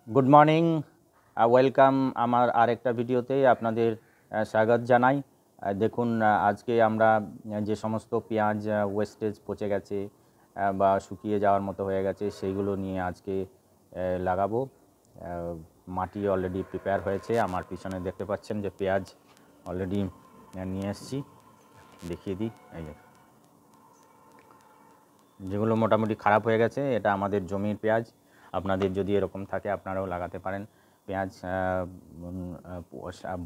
Good morning, welcome আমার আরেকটা ভিডিওতে আপনাদের স্বাগত জানাই। দেখুন, আজকে আমরা যে সমস্ত পেঁয়াজ ওয়েস্টেজ পচে গেছে বা শুকিয়ে যাওয়ার মতো হয়ে গেছে সেইগুলো নিয়ে আজকে লাগাবো। মাটি অলরেডি প্রিপেয়ার হয়েছে, আমার পিছনে দেখতে পাচ্ছেন যে পেঁয়াজ অলরেডি নিয়ে এসেছি, দেখিয়ে দিই। এই যেগুলো মোটামুটি খারাপ হয়ে গেছে এটা আমাদের জমির পেঁয়াজ। আপনাদের যদি এরকম থাকে আপনারাও লাগাতে পারেন। পেঁয়াজ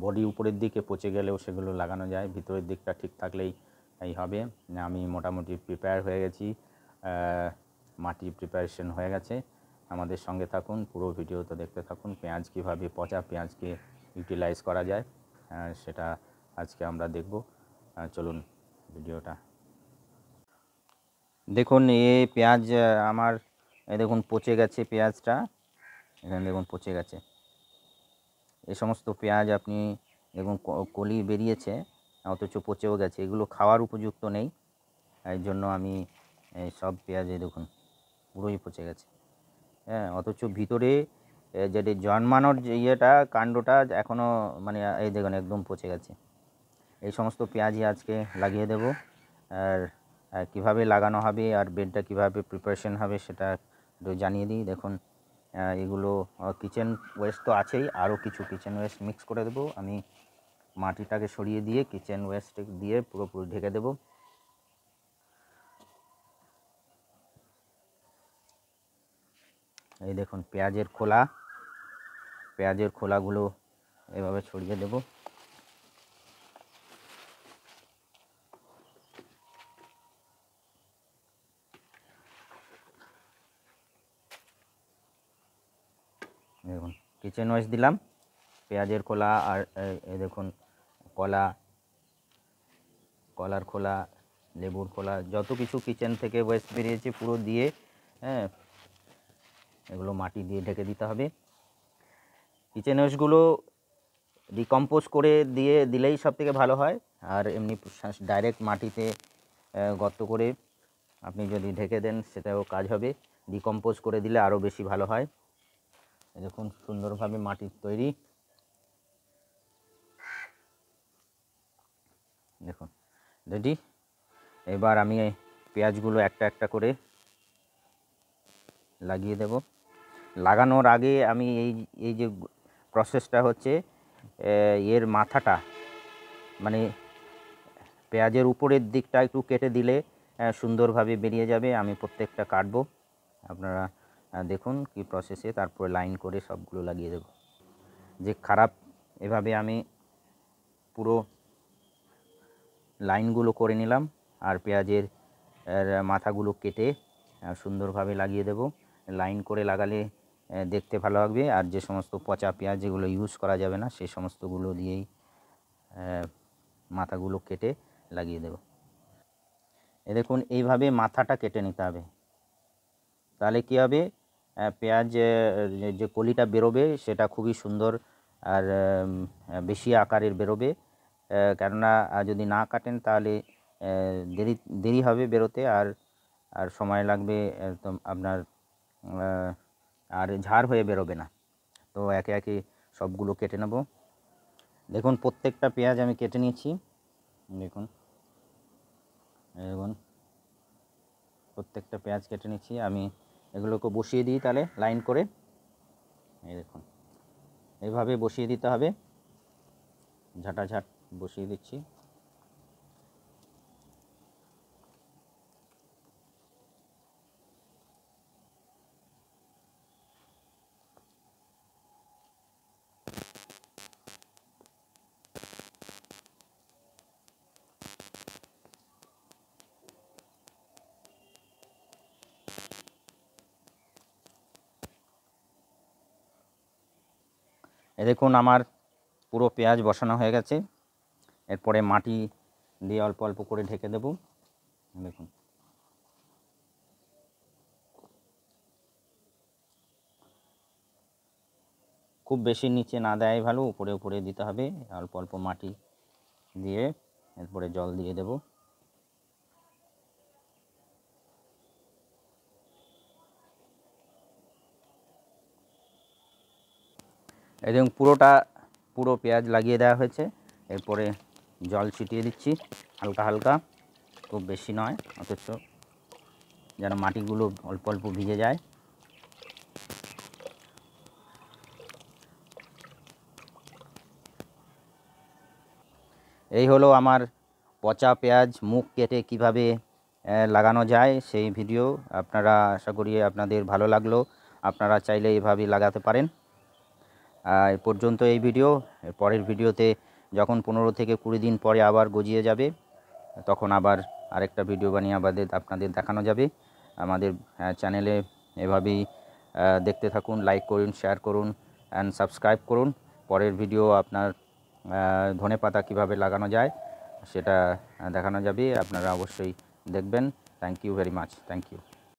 বডি উপরের দিকে পচে গেলেও সেগুলো লাগানো যায়, ভিতরের দিকটা ঠিক থাকলেই এই হবে। আমি মোটামুটি প্রিপেয়ার হয়ে গেছি, মাটি প্রিপারেশন হয়ে গেছে। আমাদের সঙ্গে থাকুন, পুরো ভিডিওটা দেখতে থাকুন। পেঁয়াজ কীভাবে পচা পেঁয়াজকে ইউটিলাইজ করা যায় সেটা আজকে আমরা দেখব। চলুন ভিডিওটা দেখুন। পেঁয়াজ আমার দেখুন পচে গেছে, পেঁয়াজটা এখানে দেখুন পচে গেছে। এই সমস্ত পেঁয়াজ আপনি দেখুন কলি বেরিয়েছে অথচ পচেও গেছে, এগুলো খাওয়ার উপযুক্ত নেই। এই জন্য আমি সব পেঁয়াজে দেখুন পুরোই পচে গেছে। হ্যাঁ, অথচ ভিতরে যেটি জন্মানোর যে ইয়েটা কাণ্ডটা এখনও মানে এই দেখুন একদম পচে গেছে। এই সমস্ত পেঁয়াজই আজকে লাগিয়ে দেব। আর কীভাবে লাগানো হবে আর বেডটা কীভাবে প্রিপারেশন হবে সেটা একটু জানিয়ে দিই। দেখুন, এগুলো কিচেন ওয়েস্ট তো আছেই, আরও কিছু কিচেন ওয়েস্ট মিক্স করে দেবো। আমি মাটিটাকে সরিয়ে দিয়ে কিচেন ওয়েস্ট দিয়ে পুরোপুরি ঢেকে দেব। এই দেখুন পেঁয়াজের খোলাগুলো এভাবে ছড়িয়ে দেব। দেখুন কিচেন ওয়েস্ট দিলাম, পেঁয়াজের খোলা, আর এই দেখুন কলার খোলা, লেবুর খোলা, যত কিছু কিচেন থেকে ওয়েস্ট বেরিয়েছে পুরো দিয়ে এগুলো মাটি দিয়ে ঢেকে দিতে হবে। কিচেন ওয়েস্টগুলো ডিকম্পোজ করে দিলেই সব থেকে ভালো হয়। আর এমনি ডাইরেক্ট মাটিতে গর্ত করে আপনি যদি ঢেকে দেন সেটাও কাজ হবে। ডিকম্পোজ করে দিলে আরও বেশি ভালো হয়। দেখুন সুন্দরভাবে মাটির তৈরি, দেখুন রেডি। এবার আমি পেঁয়াজগুলো একটা একটা করে লাগিয়ে দেব। লাগানোর আগে আমি এই যে প্রসেসটা হচ্ছে, এর মাথাটা মানে পেঁয়াজের উপরের দিকটা একটু কেটে দিলে সুন্দরভাবে বেরিয়ে যাবে। আমি প্রত্যেকটা কাটবো, আপনারা দেখুন কি প্রসেসে, তারপরে লাইন করে সবগুলো লাগিয়ে দেব। যে খারাপ এভাবে আমি পুরো লাইনগুলো করে নিলাম, আর পেঁয়াজের মাথাগুলো কেটে সুন্দরভাবে লাগিয়ে দেব। লাইন করে লাগালে দেখতে ভালো লাগবে। আর যে সমস্ত পচা পেঁয়াজ যেগুলো ইউজ করা যাবে না সেই সমস্তগুলো দিয়েই মাথাগুলো কেটে লাগিয়ে দেব। দেখুন এইভাবে মাথাটা কেটে নিতে হবে, তাহলে কী হবে, পেঁয়াজ যে কলিটা বেরোবে সেটা খুবই সুন্দর আর বেশি আকারের বেরোবে। কেননা যদি না কাটেন তাহলে দেরি হবে বেরোতে, আর সময় লাগবে তো আপনার, আর ঝাড় হয়ে বেরোবে না। তো একে একে সবগুলো কেটে নেব। দেখুন প্রত্যেকটা পেঁয়াজ আমি কেটে নিয়েছি। দেখুন প্রত্যেকটা পেঁয়াজ কেটে নিচ্ছি। আমি এগুলোকে বসিয়ে দিই তাহলে লাইন করে। এই দেখুন এইভাবে বসিয়ে দিতে হবে, ঝাঁটাঝাঁট বসিয়ে দিচ্ছি। দেখুন আমার পুরো পেঁয়াজ বসানো হয়ে গেছে। এরপরে মাটি দিয়ে অল্প অল্প করে ঢেকে দেব। দেখুন খুব বেশি নিচে না দেয় ভালো, উপরে উপরে দিতে হবে। অল্প অল্প মাটি দিয়ে এরপরে জল দিয়ে দেব। এই দেখুন পুরো পেঁয়াজ লাগিয়ে দেওয়া হয়েছে। এরপরে জল ছিটিয়ে দিচ্ছি হালকা হালকা, খুব বেশি নয়, অথচ যেন মাটিগুলো অল্প অল্প ভিজে যায়। এই হলো আমার পচা পেঁয়াজ মুখ কেটে কিভাবে লাগানো যায় সেই ভিডিও। আপনারা, আশা করি আপনাদের ভালো লাগলো। আপনারা চাইলে এভাবেই লাগাতে পারেন। এ পর্যন্ত এই ভিডিও। পরের ভিডিওতে যখন 15 থেকে 20 দিন পরে আবার গজিয়ে যাবে, তখন আবার আরেকটা ভিডিও বানিয়ে আপনাদের দেখানো যাবে। আমাদের চ্যানেলে এভাবেই দেখতে থাকুন, লাইক করুন, শেয়ার করুন অ্যান্ড সাবস্ক্রাইব করুন। পরের ভিডিও আপনার ধনেপাতা কীভাবে লাগানো যায় সেটা দেখানো যাবে, আপনারা অবশ্যই দেখবেন। Thank you very much. Thank you.